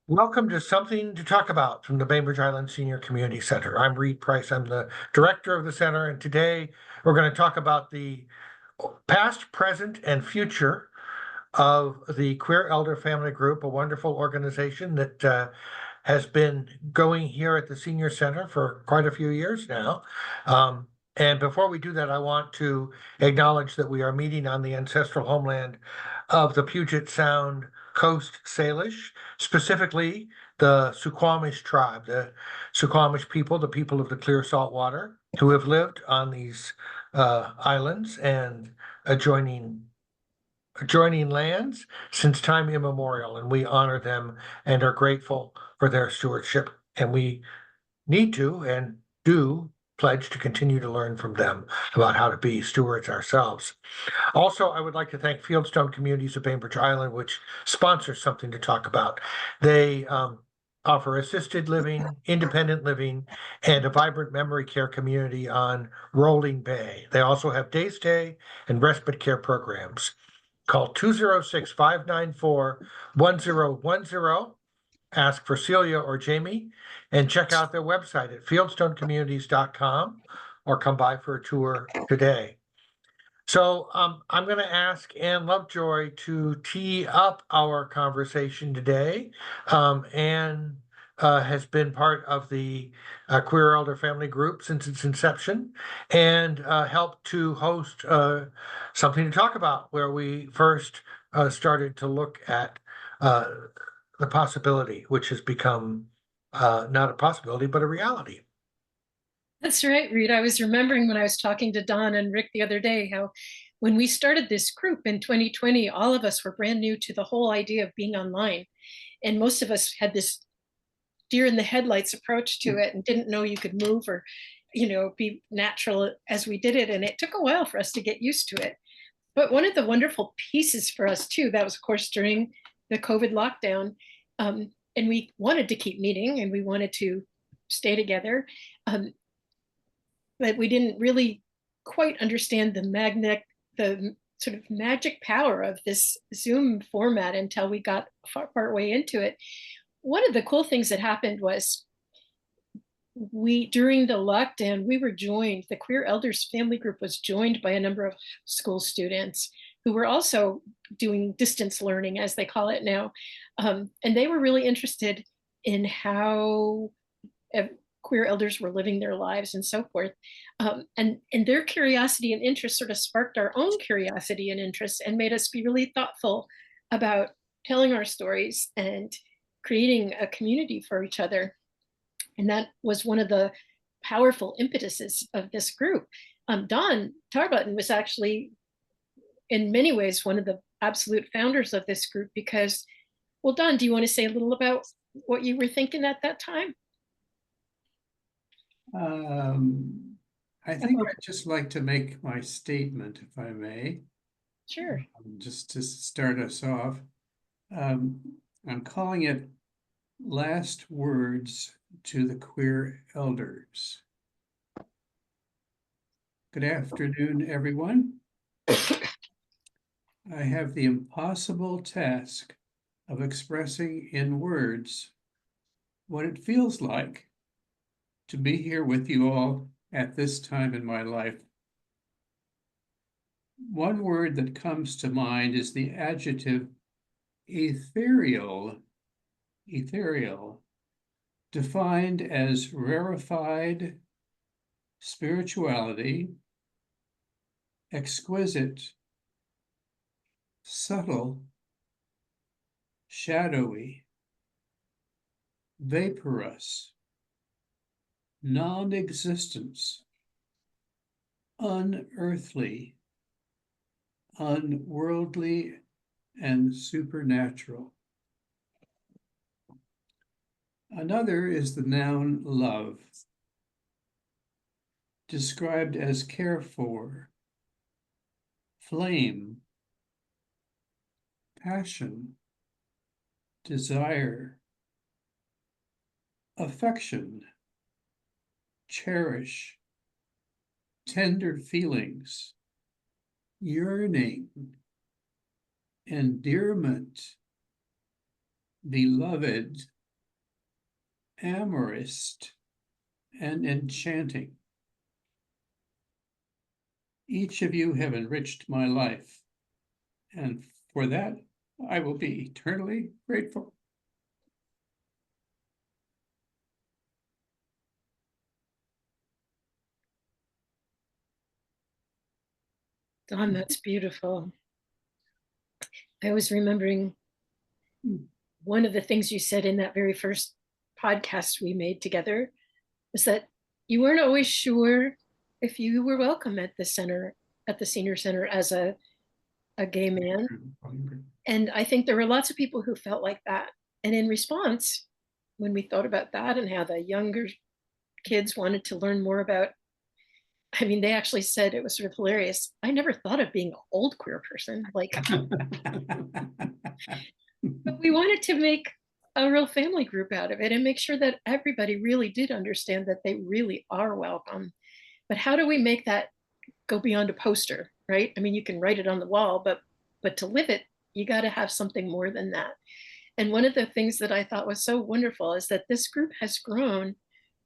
Welcome to Something to Talk About from the Bainbridge Island Senior Community Center. I'm Reed Price. I'm the director of the center, and today we're going to talk about the past, present, and future of the Queer Elder Family Group, a wonderful organization that has been going here at the Senior Center for quite a few years now. And before we do that, I want to acknowledge that we are meeting on the ancestral homeland of the Puget Sound Coast Salish, specifically the Suquamish tribe, the Suquamish people, the people of the clear salt water, who have lived on these islands and adjoining lands since time immemorial, and we honor them and are grateful for their stewardship. And we need to and do pledge to continue to learn from them about how to be stewards ourselves. Also, I would like to thank Fieldstone Communities of Bainbridge Island, which sponsors Something to Talk About. They offer assisted living, independent living, and a vibrant memory care community on Rolling Bay. They also have day stay and respite care programs. Call 206-594-1010. Ask for Celia or Jamie, and check out their website at fieldstonecommunities.com or come by for a tour today. So I'm going to ask Ann Lovejoy to tee up our conversation today. Ann has been part of the Queer Elder Family Group since its inception and helped to host Something to Talk About, where we first started to look at the possibility, which has become not a possibility, but a reality. That's right, Reed. I was remembering when I was talking to Don and Rick the other day how when we started this group in 2020, all of us were brand new to the whole idea of being online. And most of us had this deer in the headlights approach to it and didn't know you could move or, be natural as we did it. And it took a while for us to get used to it. But one of the wonderful pieces for us too, that was of course during the COVID lockdown. And we wanted to keep meeting and we wanted to stay together. But we didn't really quite understand the sort of magic power of this Zoom format until we got far way into it. One of the cool things that happened was during the lockdown, we were joined, the Queer Elders Family Group was joined by a number of school students who were also doing distance learning, as they call it now. And they were really interested in how queer elders were living their lives and so forth. And their curiosity and interest sort of sparked our own curiosity and interest and made us be really thoughtful about telling our stories and creating a community for each other. And that was one of the powerful impetuses of this group. Don Tarbutton was actually, in many ways, one of the absolute founders of this group because, well, Don, do you want to say a little about what you were thinking at that time? I think I'd just like to make my statement, if I may. Sure. Just to start us off. I'm calling it Last Words to the Queer Elders. Good afternoon, everyone. I have the impossible task of expressing in words what it feels like to be here with you all at this time in my life. One word that comes to mind is the adjective ethereal, defined as rarefied spirituality, exquisite, subtle, shadowy, vaporous, non-existence, unearthly, unworldly, and supernatural. Another is the noun love, described as care for, flame, passion, desire, affection, cherish, tender feelings, yearning, endearment, beloved, amorous, and enchanting. Each of you have enriched my life, and for that, I will be eternally grateful. Don, that's beautiful. I was remembering one of the things you said in that very first podcast we made together was that you weren't always sure if you were welcome at the center, at the senior center, as a gay man. And I think there were lots of people who felt like that. And in response, when we thought about that and how the younger kids wanted to learn more about, I mean, they actually said, it was sort of hilarious, I never thought of being an old queer person. Like, but we wanted to make a real family group out of it and make sure that everybody really did understand that they really are welcome. But how do we make that go beyond a poster, right? I mean, you can write it on the wall, but to live it, you got to have something more than that. And one of the things that I thought was so wonderful is that this group has grown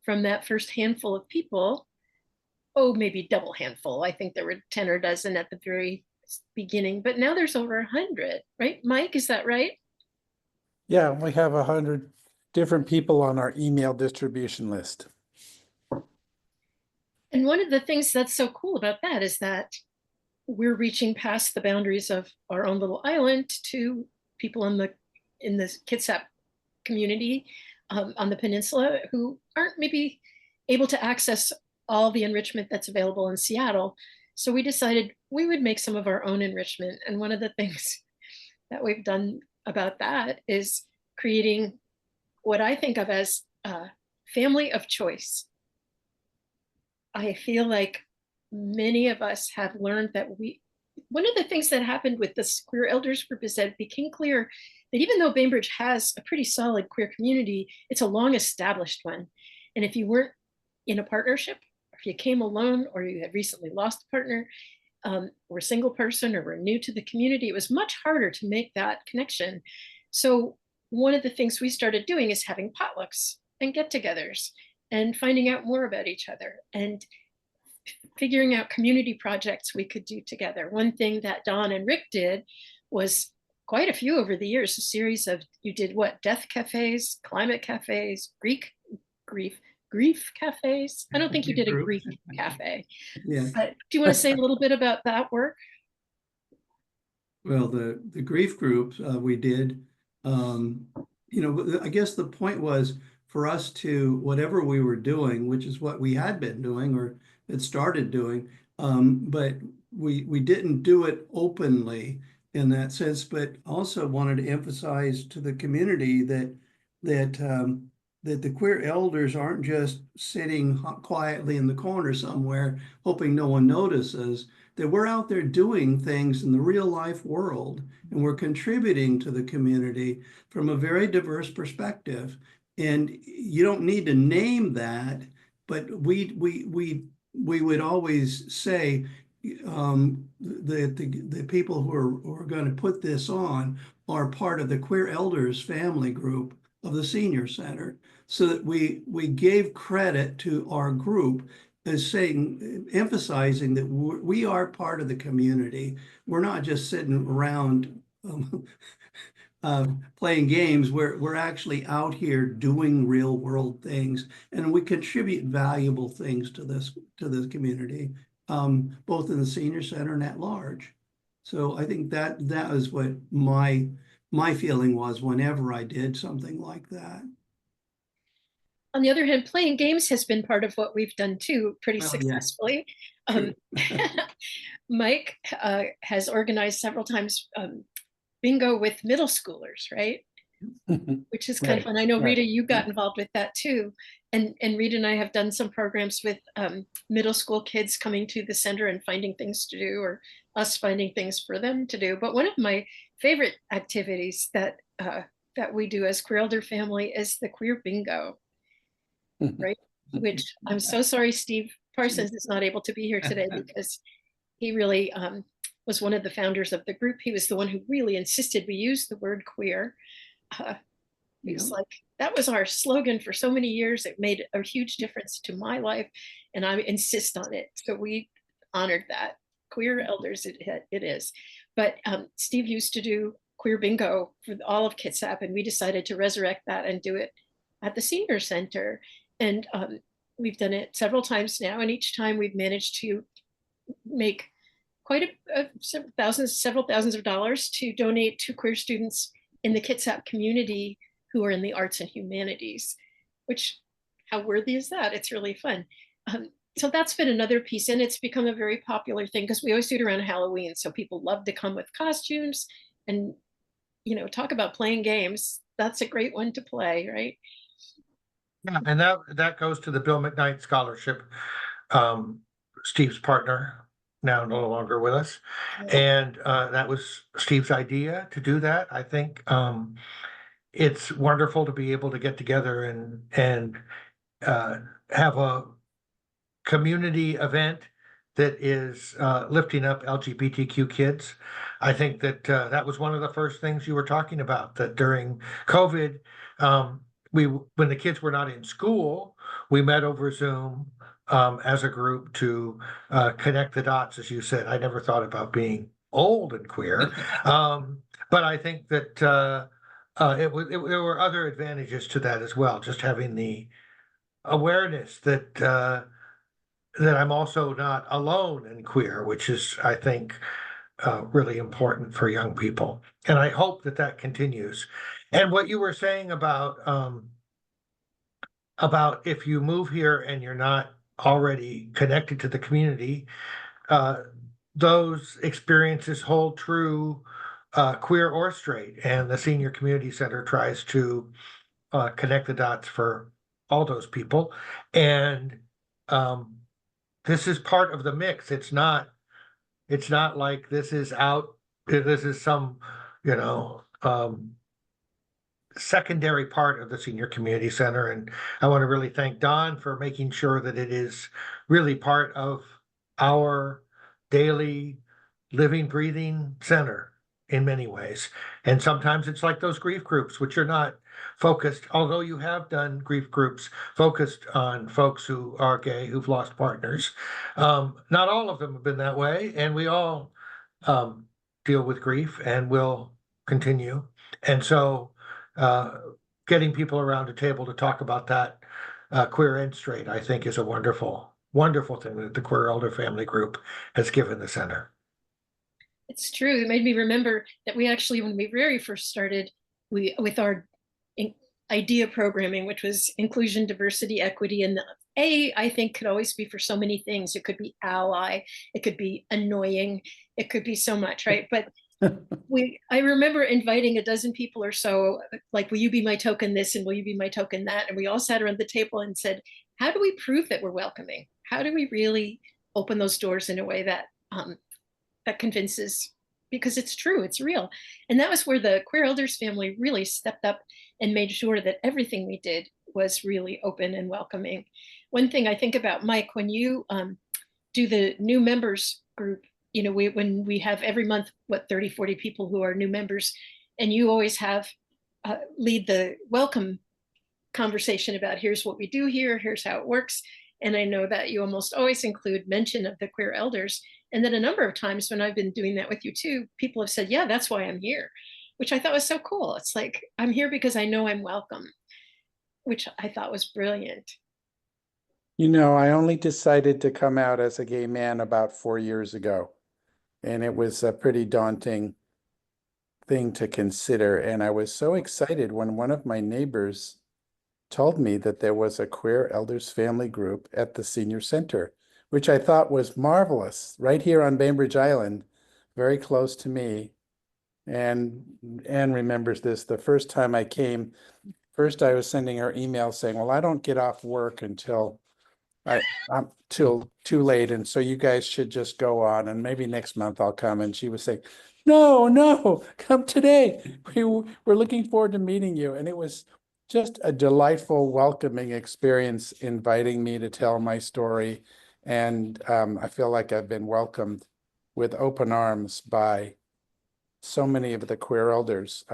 from that first handful of people, oh, maybe double handful. I think there were 10 or dozen at the very beginning, but now there's over 100, right? Mike, is that right? Yeah, we have 100 different people on our email distribution list. And one of the things that's so cool about that is that we're reaching past the boundaries of our own little island to people in the Kitsap community on the peninsula who aren't maybe able to access all the enrichment that's available in Seattle. So we decided we would make some of our own enrichment. And one of the things that we've done about that is creating what I think of as a family of choice. I feel like many of us have learned that one of the things that happened with this queer elders group is that it became clear that even though Bainbridge has a pretty solid queer community, it's a long established one. And if you weren't in a partnership, or if you came alone, or you had recently lost a partner, or a single person, or were new to the community, it was much harder to make that connection. So one of the things we started doing is having potlucks and get-togethers and finding out more about each other and figuring out community projects we could do together. One thing that Don and Rick did was quite a few over the years, a series of, you did what, death cafes, climate cafes, grief cafes. I don't think you did a grief cafe. Yeah. But do you want to say a little bit about that work? Well, the grief groups we did, I guess the point was for us to, whatever we were doing, which is what we had been doing or had started doing, but we didn't do it openly in that sense, but also wanted to emphasize to the community that the queer elders aren't just sitting quietly in the corner somewhere hoping no one notices, that we're out there doing things in the real life world and we're contributing to the community from a very diverse perspective. And you don't need to name that, but we would always say that the people who are going to put this on are part of the Queer Elders family group of the Senior Center, so that we gave credit to our group as saying, emphasizing that we are part of the community. We're not just sitting around playing games. We're actually out here doing real world things, and we contribute valuable things to this community, both in the Senior Center and at large. So I think that is what my feeling was whenever I did something like that. On the other hand, playing games has been part of what we've done too, pretty successfully. Mike has organized several times bingo with middle schoolers, right? Which is kind of fun. I know, Rita, you got involved with that too. And Rita and I have done some programs with middle school kids coming to the center and finding things to do, or us finding things for them to do. But one of my favorite activities that we do as Queer Elder family is the queer bingo, right? Which I'm so sorry Steve Parsons is not able to be here today, because he really was one of the founders of the group. He was the one who really insisted we use the word queer. It's Yeah. like, that was our slogan for so many years. It made a huge difference to my life, and I insist on it. So we honored that. Queer elders, it is. But Steve used to do queer bingo for all of Kitsap, and we decided to resurrect that and do it at the senior center. And we've done it several times now, and each time we've managed to make quite several thousands of dollars to donate to queer students in the Kitsap community who are in the arts and humanities, which, how worthy is that? It's really fun. So that's been another piece, and it's become a very popular thing because we always do it around Halloween. So people love to come with costumes and, talk about playing games. That's a great one to play, right? Yeah, and that goes to the Bill McKnight Scholarship. Steve's partner, now no longer with us. And that was Steve's idea to do that. I think it's wonderful to be able to get together and have a community event that is lifting up LGBTQ kids. I think that that was one of the first things you were talking about, that during COVID, when the kids were not in school, we met over Zoom as a group to connect the dots, as you said. I never thought about being old and queer, but I think that there were other advantages to that as well. Just having the awareness that that I'm also not alone and queer, which is, I think, really important for young people. And I hope that that continues. And what you were saying about if you move here and you're not already connected to the community, those experiences hold true, queer or straight. And the Senior Community Center tries to connect the dots for all those people. And this is part of the mix. It's not like this is some, you know, secondary part of the Senior Community Center. And I want to really thank Don for making sure that it is really part of our daily living, breathing center in many ways. And sometimes it's like those grief groups, which are not focused, although you have done grief groups focused on folks who are gay, who've lost partners. Not all of them have been that way, and we all deal with grief and will continue. And so getting people around a table to talk about that, queer and straight, I think is a wonderful, wonderful thing that the Queer Elder Family Group has given the center. It's true. It made me remember that we actually, when we very first started, with our idea programming, which was inclusion, diversity, equity, and the A, I think, could always be for so many things. It could be ally, it could be annoying, it could be so much, right? But I remember inviting a dozen people or so, like, will you be my token this and will you be my token that? And we all sat around the table and said, how do we prove that we're welcoming? How do we really open those doors in a way that that convinces, because it's true, it's real. And that was where the Queer Elders family really stepped up and made sure that everything we did was really open and welcoming. One thing I think about, Mike, when you do the new members group, when we have every month, 30, 40 people who are new members, and you always have lead the welcome conversation about here's what we do here, here's how it works. And I know that you almost always include mention of the Queer Elders. And then a number of times when I've been doing that with you too, people have said, yeah, that's why I'm here, which I thought was so cool. It's like, I'm here because I know I'm welcome, which I thought was brilliant. I only decided to come out as a gay man about 4 years ago, and it was a pretty daunting thing to consider. And I was so excited when one of my neighbors told me that there was a Queer Elders family group at the senior center, which I thought was marvelous, right here on Bainbridge Island, very close to me. And Anne remembers this. The first time I came, first I was sending her email saying, well, I don't get off work until I'm till too late. And so you guys should just go on and maybe next month I'll come. And she was saying, no, come today. We're looking forward to meeting you. And it was just a delightful, welcoming experience, inviting me to tell my story. And I feel like I've been welcomed with open arms by so many of the Queer Elders.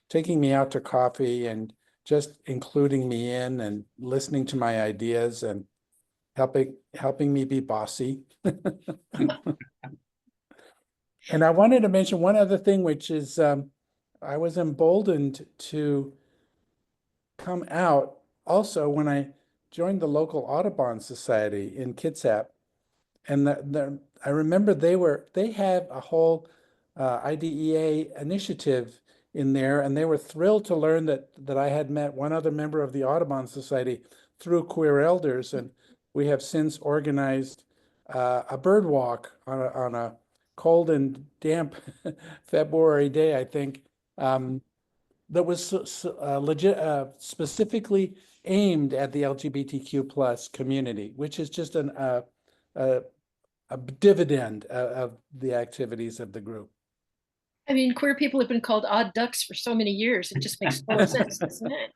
taking me out to coffee and just including me in and listening to my ideas and helping me be bossy. And I wanted to mention one other thing, which is I was emboldened to come out also when I joined the local Audubon Society in Kitsap. And I remember they had a whole IDEA initiative in there, and they were thrilled to learn that I had met one other member of the Audubon Society through Queer Elders, and we have since organized a bird walk on a cold and damp February day, I think, that was specifically aimed at the LGBTQ plus community, which is just a dividend of the activities of the group. I mean, queer people have been called odd ducks for so many years. It just makes total sense, doesn't it?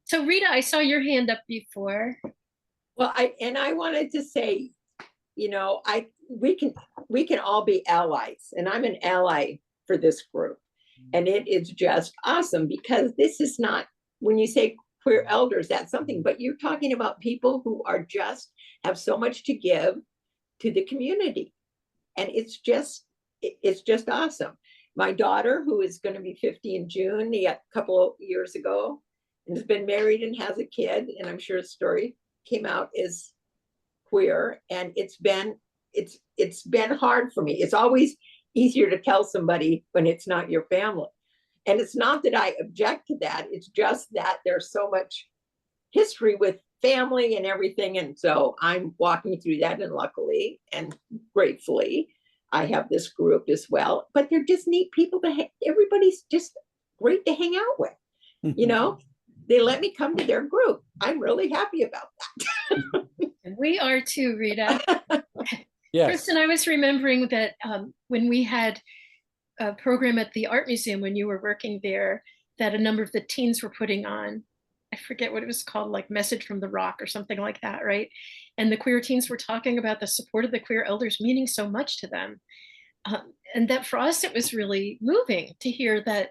So Rita, I saw your hand up before. Well, I wanted to say, you know, we can all be allies, and I'm an ally for this group. And it is just awesome because this is not, when you say queer elders, that's something, but you're talking about people who are just have so much to give to the community. And it's just awesome. My daughter, who is going to be 50 in June, a couple of years ago, and has been married and has a kid, and I'm sure a story came out, is queer. And it's been hard for me. It's always easier to tell somebody when it's not your family. And it's not that I object to that. It's just that there's so much history with family and everything. And so I'm walking through that, and luckily and gratefully, I have this group as well. But they're just neat people everybody's just great to hang out with. You know, they let me come to their group. I'm really happy about that. And we are too, Rita. Yes. Kristen, I was remembering that when we had a program at the art museum when you were working there, that a number of the teens were putting on, I forget what it was called, like Message from the Rock or something like that, right? And the queer teens were talking about the support of the queer elders meaning so much to them. And that for us, it was really moving to hear that,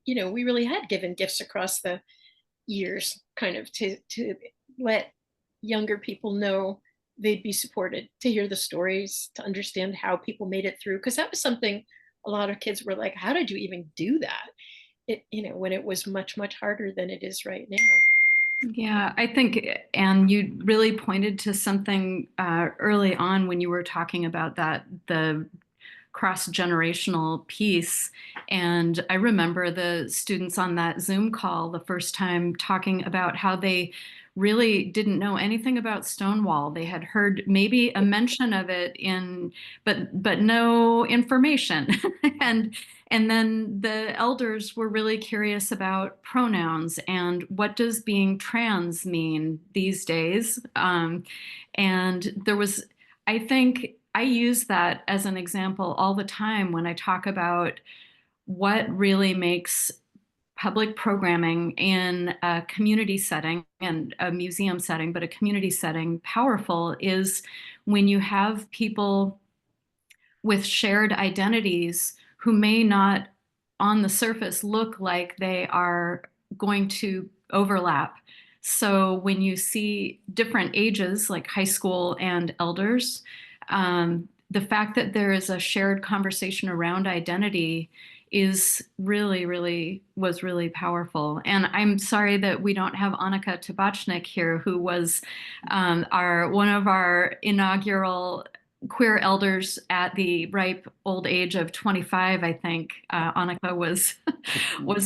you know, we really had given gifts across the years, kind of to let younger people know they'd be supported, to hear the stories, to understand how people made it through. Because that was something a lot of kids were like, how did you even do that? It, you know, when it was much, much harder than it is right now. Yeah, I think, and you really pointed to something early on when you were talking about that, the cross-generational piece. And I remember the students on that Zoom call the first time talking about how they really didn't know anything about Stonewall. They had heard maybe a mention of it but no information. And then the elders were really curious about pronouns and what does being trans mean these days. And there was, I think, I use that as an example all the time when I talk about what really makes public programming in a community setting and a museum setting, but a community setting powerful, is when you have people with shared identities who may not on the surface look like they are going to overlap. So when you see different ages, like high school and elders, the fact that there is a shared conversation around identity is was really powerful. And I'm sorry that we don't have Annika Tabachnik here, who was one of our inaugural queer elders at the ripe old age of 25, I think. Annika was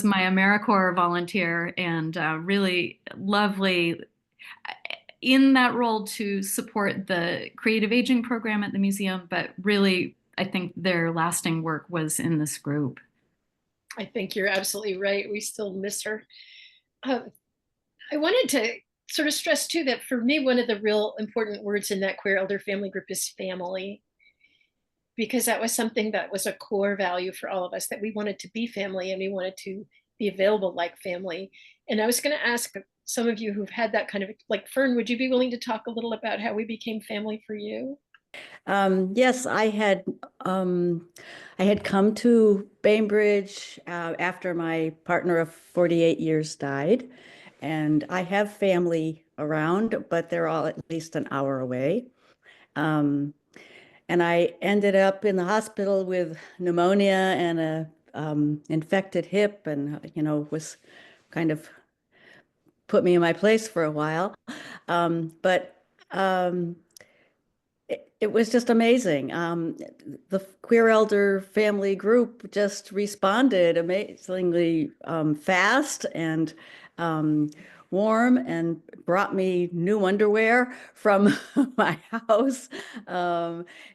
my AmeriCorps volunteer, and really lovely in that role to support the creative aging program at the museum, but really, I think their lasting work was in this group. I think you're absolutely right. We still miss her. I wanted to sort of stress too that for me, one of the real important words in that queer elder family group is family, because that was something that was a core value for all of us, that we wanted to be family and we wanted to be available like family. And I was going to ask some of you who've had that kind of, like Fern, would you be willing to talk a little about how we became family for you? Yes, I had come to Bainbridge after my partner of 48 years died, and I have family around, but they're all at least an hour away. Um, and I ended up in the hospital with pneumonia and a infected hip, and was kind of put me in my place for a while. But it was just amazing. The Queer Elder Family Group just responded amazingly fast and warm, and brought me new underwear from my house,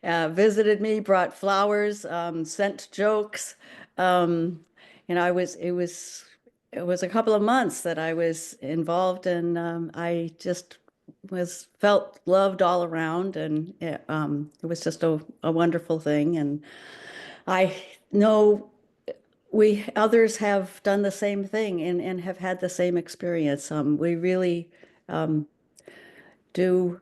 visited me, brought flowers, sent jokes. It was a couple of months that I was involved, and I just felt loved all around, and it was just a wonderful thing. And I know others have done the same thing, and have had the same experience. We really do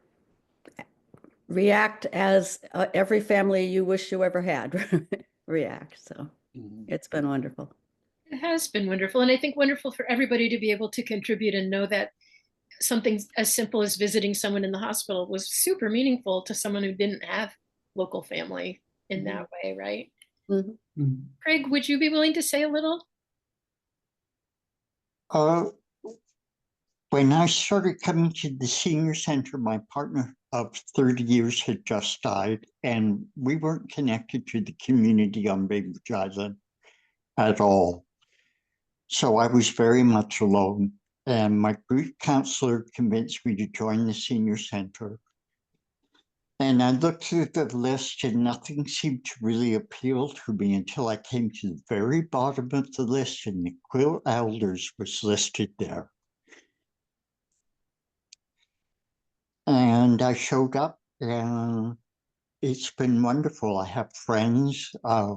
react as every family you wish you ever had react. So it's been wonderful. It has been wonderful. And I think wonderful for everybody to be able to contribute and know that something as simple as visiting someone in the hospital was super meaningful to someone who didn't have local family in that way, right? Mhm. Craig, would you be willing to say a little? When I started coming to the senior center, my partner of 30 years had just died, and we weren't connected to the community on Bainbridge Island at all. So I was very much alone, and my grief counselor convinced me to join the senior center. And I looked through the list, and nothing seemed to really appeal to me until I came to the very bottom of the list, and the Queer Elders was listed there. And I showed up, and it's been wonderful. I have friends. I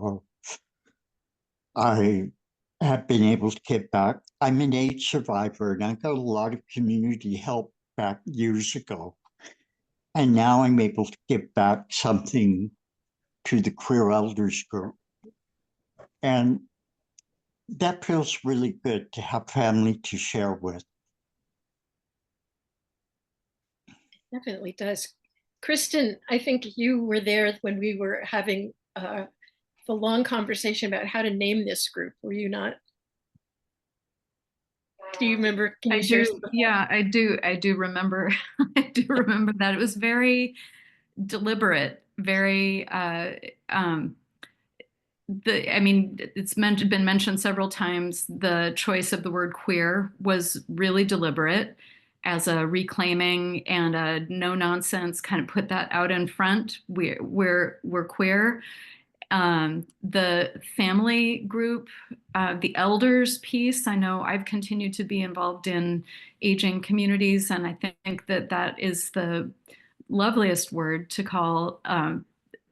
have been able to give back. I'm an AIDS survivor, and I got a lot of community help back years ago. And now I'm able to give back something to the Queer Elders group. And that feels really good to have family to share with. Definitely does. Kristen, I think you were there when we were having the long conversation about how to name this group. Were you not? Do you remember? Can you I share? do, yeah, I do. I do remember. I do remember that. It was very deliberate, very I mean, it's been mentioned several times. The choice of the word queer was really deliberate as a reclaiming and a no nonsense kind of put that out in front. We're queer. The family group, the elders piece. I know I've continued to be involved in aging communities, and I think that is the loveliest word to call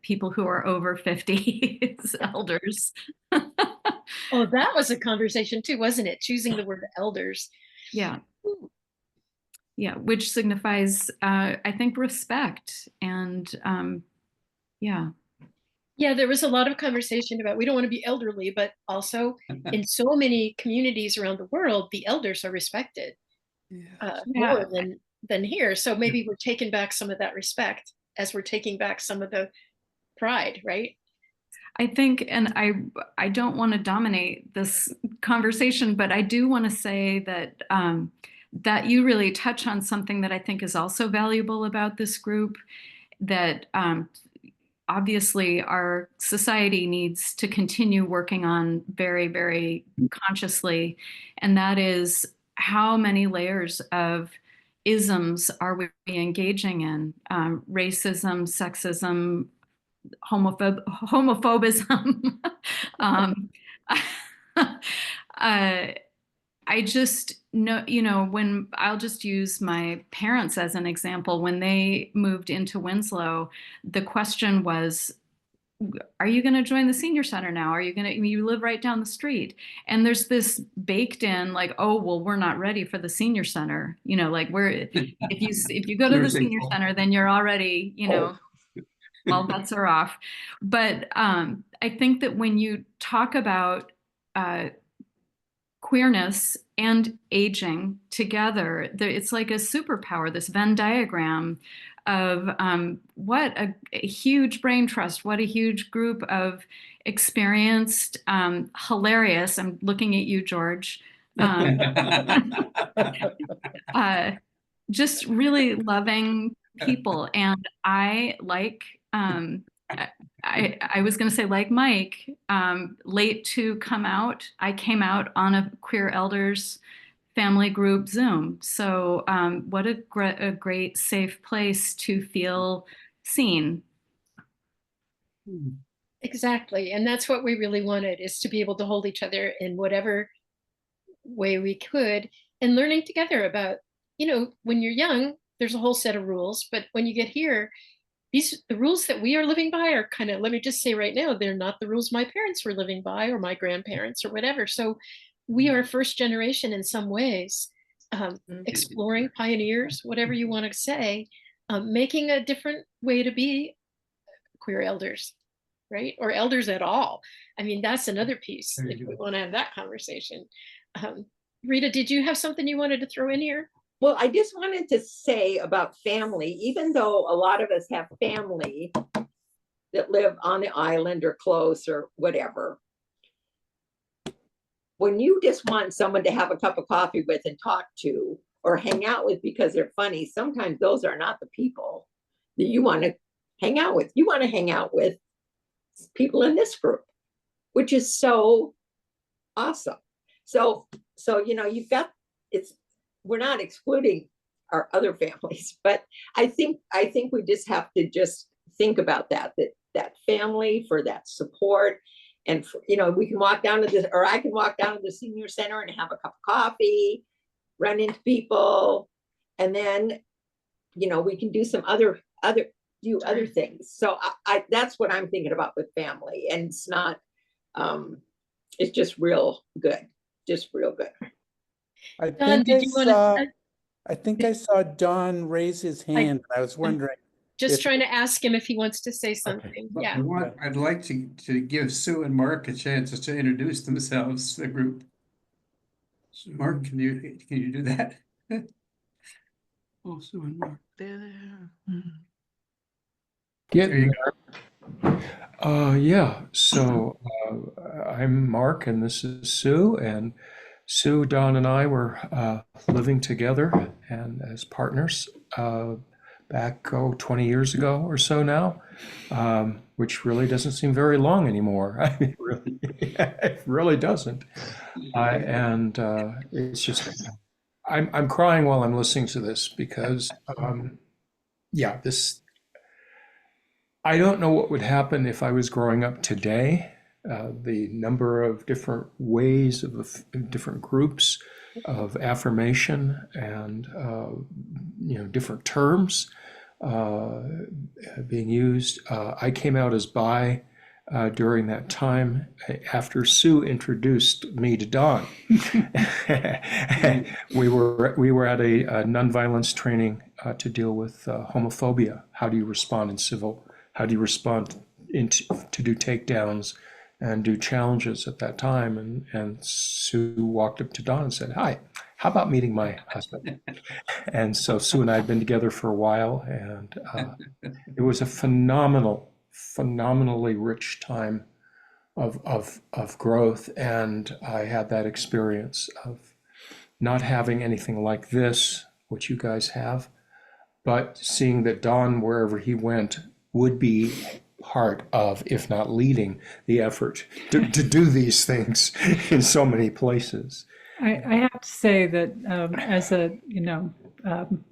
people who are over 50 as elders. Oh, that was a conversation too, wasn't it? Choosing the word elders. Yeah. Yeah, which signifies, I think, respect. And yeah. Yeah, there was a lot of conversation about we don't want to be elderly, but also in so many communities around the world, the elders are respected more than here. So maybe we're taking back some of that respect as we're taking back some of the pride, right? I think, and I don't want to dominate this conversation, but I do want to say that that you really touch on something that I think is also valuable about this group, that obviously our society needs to continue working on very, very consciously, and that is how many layers of isms are we engaging in? Racism, sexism, homophobism. I just know, when I'll just use my parents as an example, when they moved into Winslow, the question was, are you going to join the senior center now? You live right down the street. And there's this baked in like, oh, well, we're not ready for the senior center. Like if you go to the senior center, then you're already, all bets are off. But I think that when you talk about queerness and aging together, it's like a superpower, this Venn diagram of what a huge brain trust, what a huge group of experienced, hilarious, I'm looking at you, George, just really loving people. And I like, I was going to say, like Mike, late to come out. I came out on a Queer Elders family group Zoom. So what a great safe place to feel seen. Exactly. And that's what we really wanted, is to be able to hold each other in whatever way we could, and learning together about, when you're young, there's a whole set of rules, but when you get here, the rules that we are living by are kind of, let me just say right now, they're not the rules my parents were living by, or my grandparents, or whatever. So we are first generation in some ways, exploring, pioneers, whatever you want to say, making a different way to be queer elders, right? Or elders at all. I mean, that's another piece if we want to have that conversation. Rita, did you have something you wanted to throw in here? Well, I just wanted to say about family, even though a lot of us have family that live on the island or close or whatever, when you just want someone to have a cup of coffee with and talk to or hang out with because they're funny, sometimes those are not the people that you want to hang out with. You want to hang out with people in this group, which is so awesome. So you've got, we're not excluding our other families, but I think we just have to just think about that family, for that support. And we can walk down to this, or I can walk down to the senior center and have a cup of coffee, run into people, and then we can do some other things. So I that's what I'm thinking about with family, and it's not it's just real good. Don, did you want to? I think I saw Don raise his hand. I was wondering. Just trying to ask him if he wants to say something. Okay. Yeah. I'd like to give Sue and Mark a chance to introduce themselves to the group. So Mark, can you do that? Oh, Sue and Mark. There. There you Yeah, so I'm Mark and this is Sue, and Sue, Don, and I were living together and as partners back 20 years ago or so now, which really doesn't seem very long anymore. I mean, it really doesn't. And it's just, I'm crying while I'm listening to this because, I don't know what would happen if I was growing up today. The number of different ways of different groups of affirmation and different terms being used. I came out as bi during that time after Sue introduced me to Don. we were at a nonviolence training to deal with homophobia. How do you respond in civil? How do you respond to do takedowns and do challenges at that time? And Sue walked up to Don and said, "Hi, how about meeting my husband?" And so Sue and I had been together for a while, and it was a phenomenally rich time of growth. And I had that experience of not having anything like this, which you guys have, but seeing that Don, wherever he went, would be part of, if not leading, the effort to do these things in so many places. I have to say that as a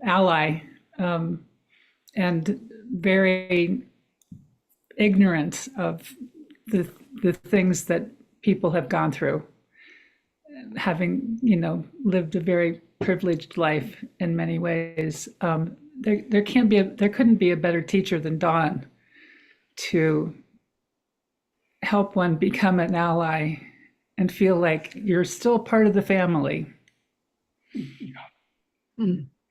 ally and very ignorant of the things that people have gone through, having lived a very privileged life in many ways, there couldn't be a better teacher than Don to help one become an ally and feel like you're still part of the family.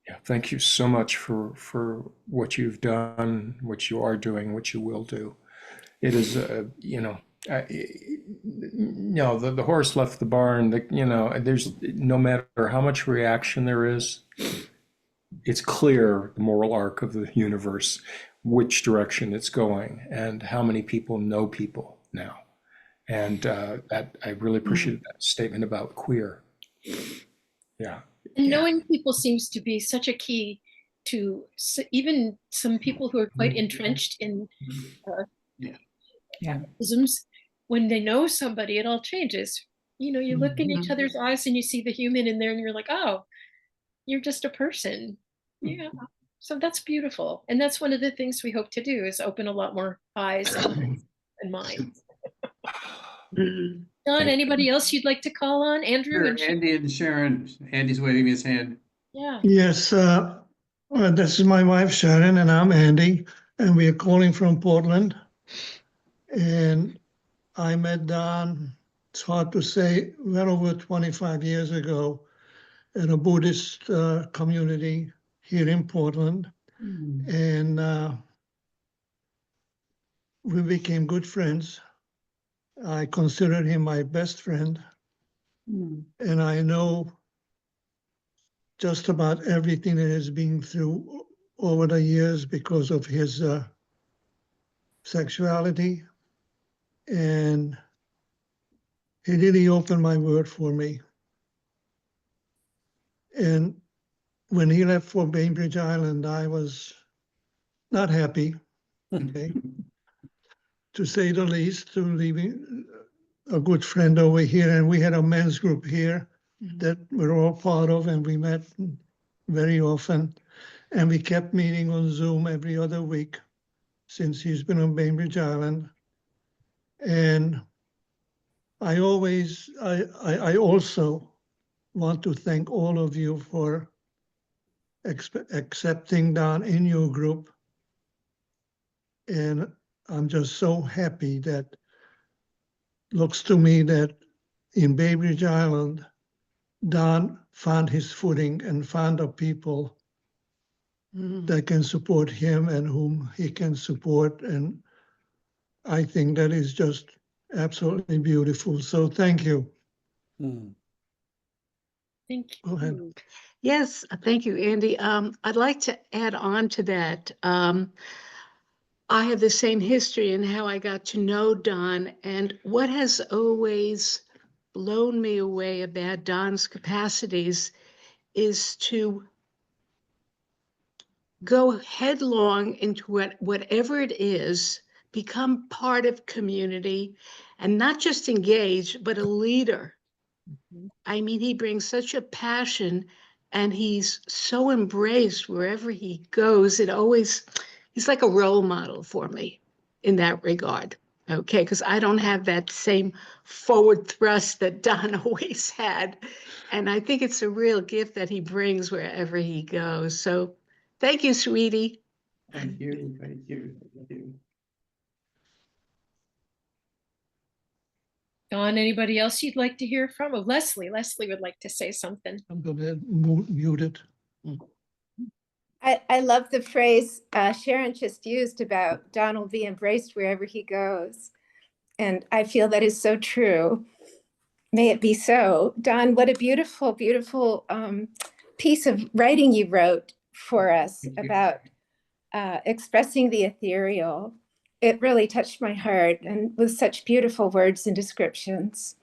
Yeah, thank you so much for what you've done, what you are doing, what you will do. It is, the horse left the barn. There's no matter how much reaction there is, it's clear the moral arc of the universe, which direction it's going, and how many people know people now. And that I really appreciate that statement about queer. Yeah. And knowing people seems to be such a key to even some people who are quite entrenched in Yeah. isms. When they know somebody, it all changes. You look in each other's eyes and you see the human in there, and you're like, oh, you're just a person. Yeah. So that's beautiful. And that's one of the things we hope to do, is open a lot more eyes and minds. Don, anybody else you'd like to call on? Andrew Sure, and Sharon? Andy and Sharon. Andy's waving his hand. Yeah. Yes, this is my wife Sharon, and I'm Andy, and we are calling from Portland. And I met Don, it's hard to say, well over 25 years ago at a Buddhist community here in Portland. And we became good friends. I consider him my best friend. And I know just about everything that he's been through over the years because of his sexuality. And he really opened my world for me. And when he left for Bainbridge Island, I was not happy, okay, to say the least, to leaving a good friend over here. And we had a men's group here that we're all part of, and we met very often. And we kept meeting on Zoom every other week since he's been on Bainbridge Island. And I also want to thank all of you for accepting Don in your group. And I'm just so happy that looks to me that in Bainbridge Island, Don found his footing and found the people that can support him and whom he can support. And I think that is just absolutely beautiful. So thank you. Thank you. Go ahead. Yes, thank you, Andy. I'd like to add on to that. I have the same history in how I got to know Don, and what has always blown me away about Don's capacities is to go headlong into whatever it is, become part of community, and not just engage, but a leader. I mean, he brings such a passion, and he's so embraced wherever he goes. He's like a role model for me in that regard. Okay, because I don't have that same forward thrust that Don always had. And I think it's a real gift that he brings wherever he goes. So thank you, sweetie. Thank you, thank you, thank you. Don, anybody else you'd like to hear from? Oh, Leslie. Leslie would like to say something. I'm going to mute it. I love the phrase Sharon just used about Don will be embraced wherever he goes. And I feel that is so true. May it be so. Don, what a beautiful, beautiful piece of writing you wrote for us about expressing the ethereal. It really touched my heart, and with such beautiful words and descriptions.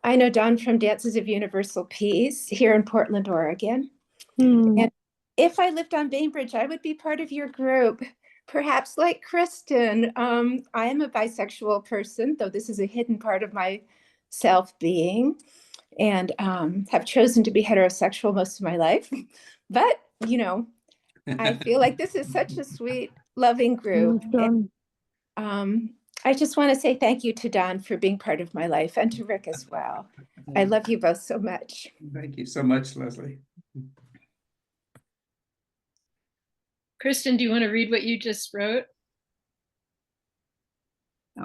I know Don from Dances of Universal Peace here in Portland, Oregon. And if I lived on Bainbridge, I would be part of your group, perhaps like Kristen. I am a bisexual person, though this is a hidden part of my self-being, and have chosen to be heterosexual most of my life. But, I feel like this is such a sweet, loving group. And, I just want to say thank you to Don for being part of my life, and to Rick as well. I love you both so much. Thank you so much, Leslie. Kristen, do you want to read what you just wrote?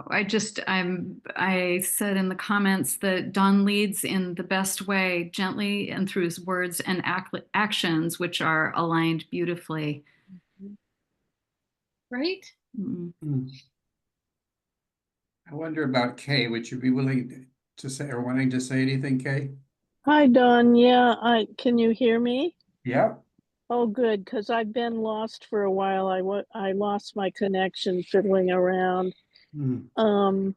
I said in the comments that Don leads in the best way, gently and through his words and actions, which are aligned beautifully. Right? Mm. I wonder about Kay. Would you be willing to say or wanting to say anything, Kay? Hi, Don. Yeah, can you hear me? Yep. Oh, good, because I've been lost for a while. I lost my connection fiddling around. Mm.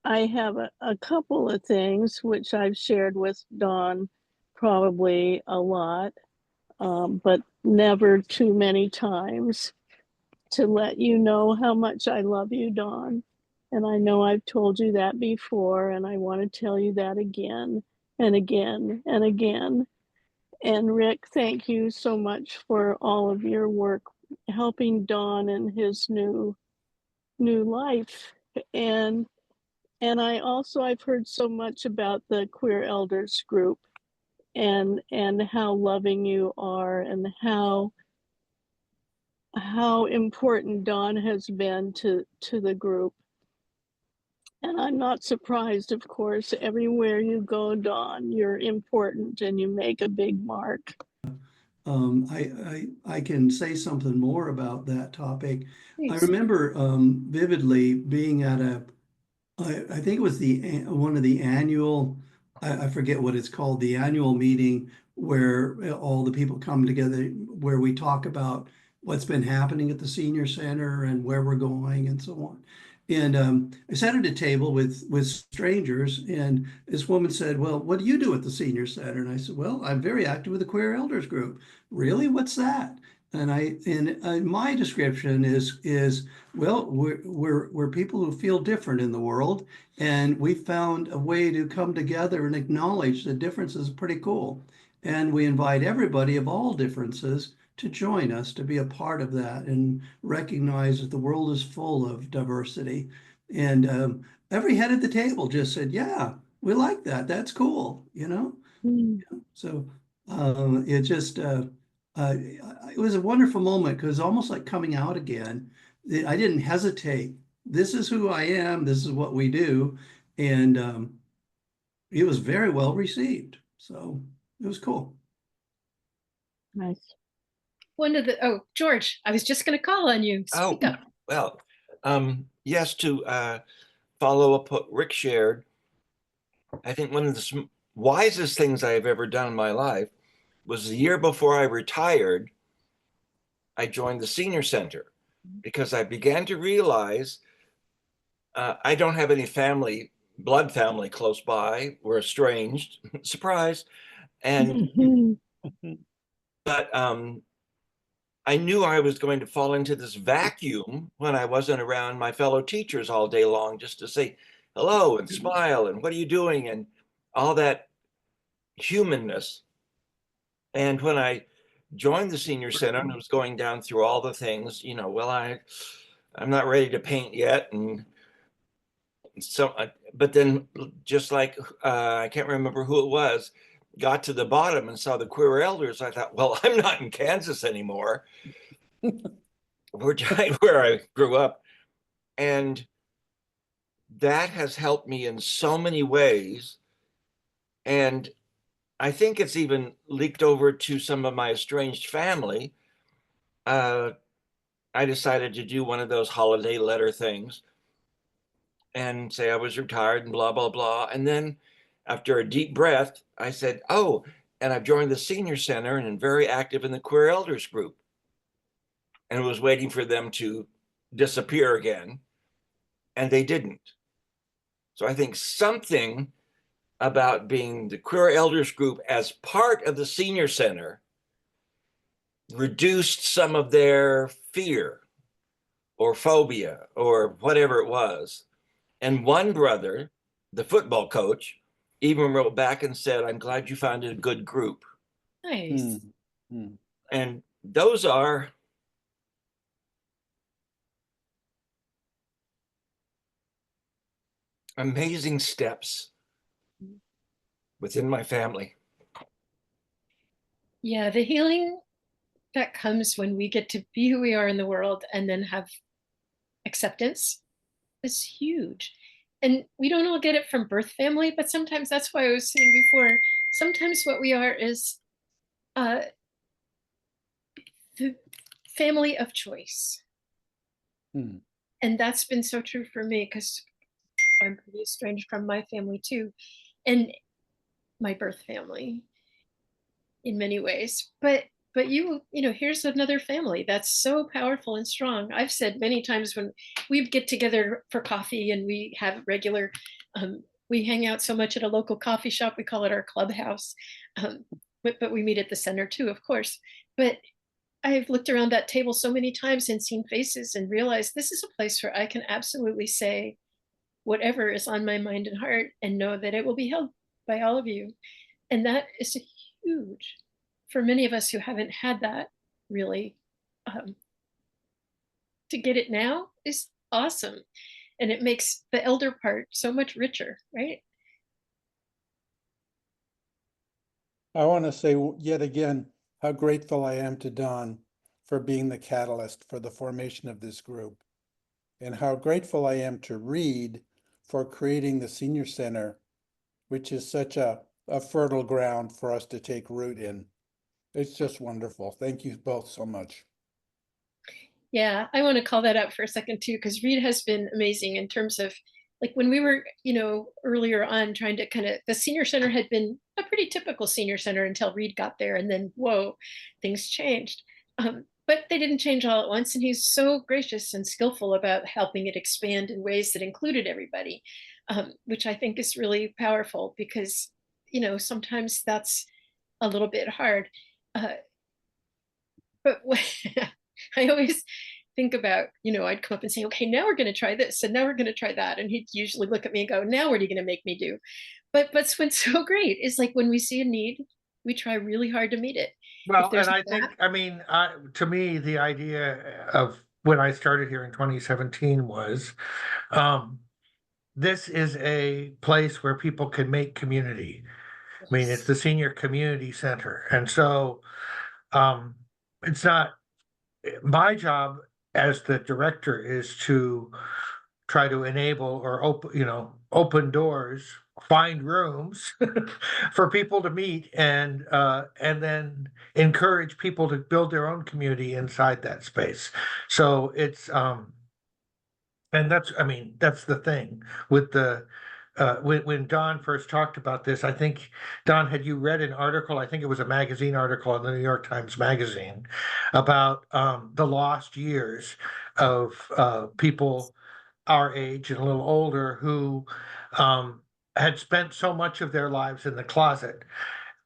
I have a couple of things which I've shared with Don probably a lot, but never too many times, to let you know how much I love you, Don. And I know I've told you that before, and I want to tell you that again and again and again. And Rick, thank you so much for all of your work helping Don in his new life. And I've heard so much about the Queer Elders group and how loving you are, and how important Don has been to the group. And I'm not surprised, of course. Everywhere you go, Don, you're important and you make a big mark. I can say something more about that topic. I Please. remember vividly being at I think it was one of the annual, I forget what it's called, the annual meeting where all the people come together, where we talk about what's been happening at the senior center and where we're going and so on. And I sat at a table with strangers, and this woman said, "Well, what do you do at the senior center?" And I said, "Well, I'm very active with the Queer Elders group." "Really? What's that?" And my description is well, we're people who feel different in the world, and we found a way to come together and acknowledge the differences. Pretty cool. And we invite everybody of all differences to join us, to be a part of that, and recognize that the world is full of diversity. And every head at the table just said, "Yeah, we like that. That's cool," you know? So it just, it was a wonderful moment, because almost like coming out again. I didn't hesitate. This is who I am. This is what we do. And it was very well received. So it was cool. Nice. George, I was just going to call on you. Speak up. Well, yes, to follow up what Rick shared, I think one of the wisest things I have ever done in my life was the year before I retired, I joined the senior center, because I began to realize I don't have any blood family close by. We're estranged, surprise. But I knew I was going to fall into this vacuum when I wasn't around my fellow teachers all day long, just to say hello and smile and what are you doing and all that humanness. And when I joined the senior center and was going down through all the things, well, I'm not ready to paint yet, and so, but then just like I can't remember who it was, got to the bottom and saw the Queer Elders, I thought, well, I'm not in Kansas anymore. Where I grew up. And that has helped me in so many ways. And I think it's even leaked over to some of my estranged family. I decided to do one of those holiday letter things and say I was retired and blah, blah, blah. And then after a deep breath, I said, oh, and I've joined the senior center and am very active in the Queer Elders group, and was waiting for them to disappear again. And they didn't. So I think something about being the Queer Elders group as part of the senior center reduced some of their fear or phobia or whatever it was. And one brother, the football coach, even wrote back and said, "I'm glad you found it a good group." Nice. And those are amazing steps within my family. Yeah, the healing that comes when we get to be who we are in the world and then have acceptance is huge. And we don't all get it from birth family, but sometimes that's why I was saying before, sometimes what we are is the family of choice. Hmm. And that's been so true for me because I'm pretty estranged from my family too, and my birth family in many ways. But you know, here's another family that's so powerful and strong. I've said many times when we get together for coffee and we have regular, we hang out so much at a local coffee shop. We call it our clubhouse, but we meet at the center too, of course. But I've looked around that table so many times and seen faces and realized this is a place where I can absolutely say whatever is on my mind and heart and know that it will be held by all of you. And that is a huge, for many of us who haven't had that really, to get it now is awesome. And it makes the elder part so much richer, right? I want to say yet again how grateful I am to Don for being the catalyst for the formation of this group, and how grateful I am to Reed for creating the Senior Center, which is such a fertile ground for us to take root in. It's just wonderful. Thank you both so much. Yeah, I want to call that out for a second too, because Reed has been amazing in terms of like when we were, you know, earlier on trying to kind of, the senior center had been a pretty typical senior center until Reed got there, and then whoa, things changed. But they didn't change all at once, and he's so gracious and skillful about helping it expand in ways that included everybody, which I think is really powerful because, you know, sometimes that's a little bit hard. But I always think about, you know, I'd come up and say, okay, now we're going to try this and now we're going to try that. And he'd usually look at me and go, now what are you going to make me do? But what's so great is like when we see a need, we try really hard to meet it. Well, there's and a I think, gap- I mean, to me, the idea of when I started here in 2017 was, this is a place where people can make community. I mean, it's the senior community center. And so, it's not, my job as the director is to try to enable or open, you know, open doors, find rooms for people to meet and then encourage people to build their own community inside that space. So it's and that's, I mean, that's the thing with the when Don first talked about this, I think, Don, had you read an article? I think it was a magazine article in the New York Times Magazine about the lost years of people our age and a little older who had spent so much of their lives in the closet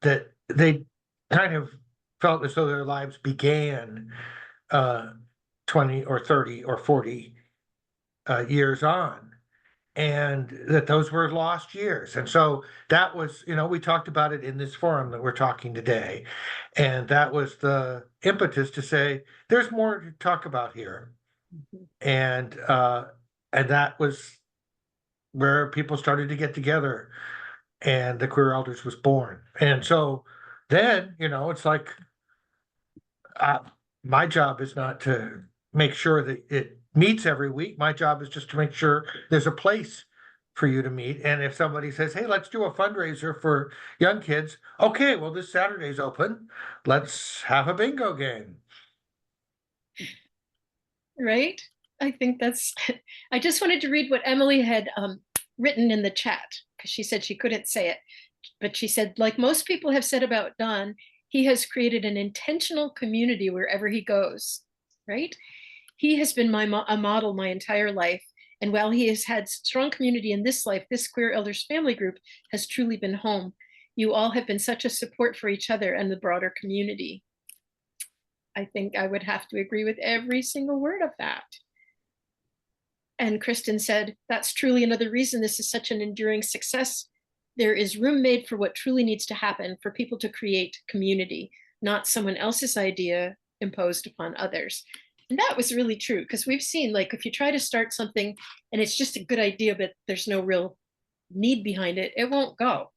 that they kind of felt as though their lives began 20 or 30 or 40 years on, and that those were lost years. And so that was, you know, we talked about it in this forum that we're talking today. And that was the impetus to say, there's more to talk about here. And that was where people started to get together and the Queer Elders was born. And so then, you know, it's like, uh, my job is not to make sure that it meets every week. My job is just to make sure there's a place for you to meet. And if somebody says, hey, let's do a fundraiser for young kids. Okay, well, this Saturday's open. Let's have a bingo game. right? I think that's, I just wanted to read what Emily had written in the chat because she said she couldn't say it. But she said, like most people have said about Don, he has created an intentional community wherever he goes, right? He has been a model my entire life. And while he has had strong community in this life, this Queer Elders family group has truly been home. You all have been such a support for each other and the broader community. I think I would have to agree with every single word of that. And Kristen said, that's truly another reason this is such an enduring success. There is room made for what truly needs to happen for people to create community, not someone else's idea imposed upon others. And that was really true because we've seen, like, if you try to start something and it's just a good idea, but there's no real need behind it, it won't go.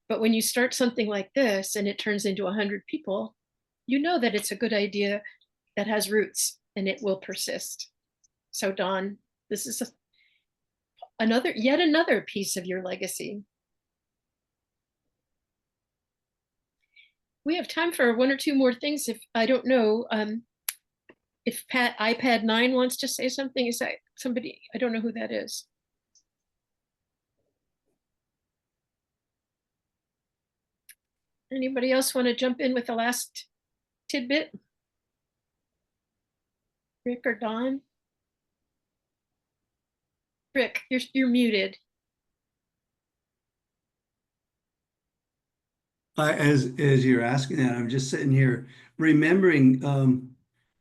But when you start something like this and it turns into 100 people, you know that it's a good idea that has roots and it will persist. So Don, this is yet another piece of your legacy. We have time for one or two more things. If I don't know, if iPad 9 wants to say something, is that somebody? I don't know who that is. Anybody else want to jump in with the last tidbit? Rick or Don? Rick, you're muted. As you're asking that, I'm just sitting here remembering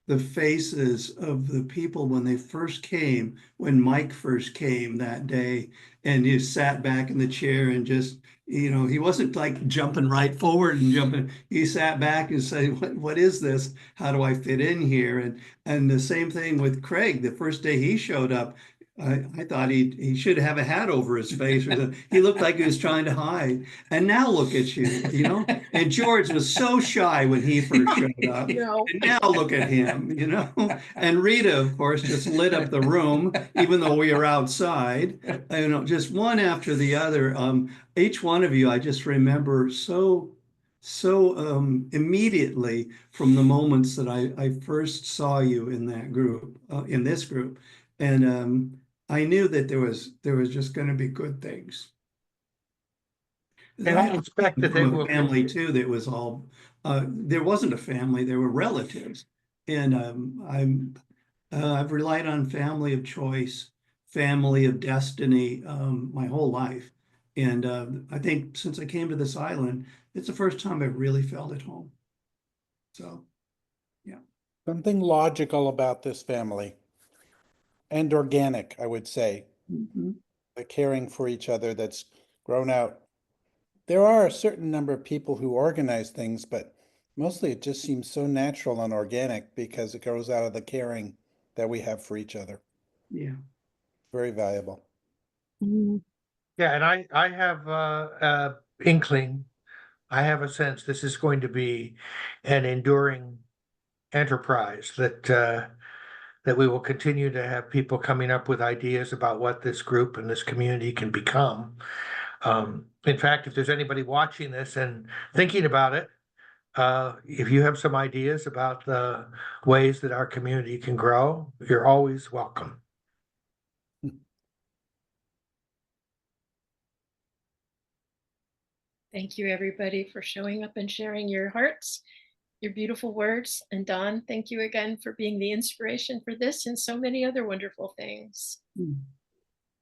the faces of the people when they first came, when Mike first came that day, and he sat back in the chair and just, he wasn't like jumping right forward and jumping. He sat back and said, "What is this? How do I fit in here?" And the same thing with Craig. The first day he showed up, I thought he should have a hat over his face or something. He looked like he was trying to hide. And now look at you. And George was so shy when he first showed up. No. And now look at him. And Rita, of course, just lit up the room, even though we were outside. Just one after the other. Each one of you, I just remember so immediately from the moments that I first saw you in that group, in this group. And I knew that there was just going to be good things. And I expect that they From a will family continue. too. That was all. There wasn't a family. There were relatives, and I've relied on family of choice, family of destiny, my whole life. And I think since I came to this island, it's the first time I've really felt at home. So, yeah. Something logical about this family and organic, I would say. Mhm. The caring for each other that's grown out. There are a certain number of people who organize things, but mostly it just seems so natural and organic because it grows out of the caring that we have for each other. Yeah. Very valuable. Yeah, and I have inkling. I have a sense this is going to be an enduring enterprise that we will continue to have people coming up with ideas about what this group and this community can become. In fact, if there's anybody watching this and thinking about it, if you have some ideas about the ways that our community can grow, you're always welcome. Thank you, everybody, for showing up and sharing your hearts, your beautiful words. And Don, thank you again for being the inspiration for this and so many other wonderful things.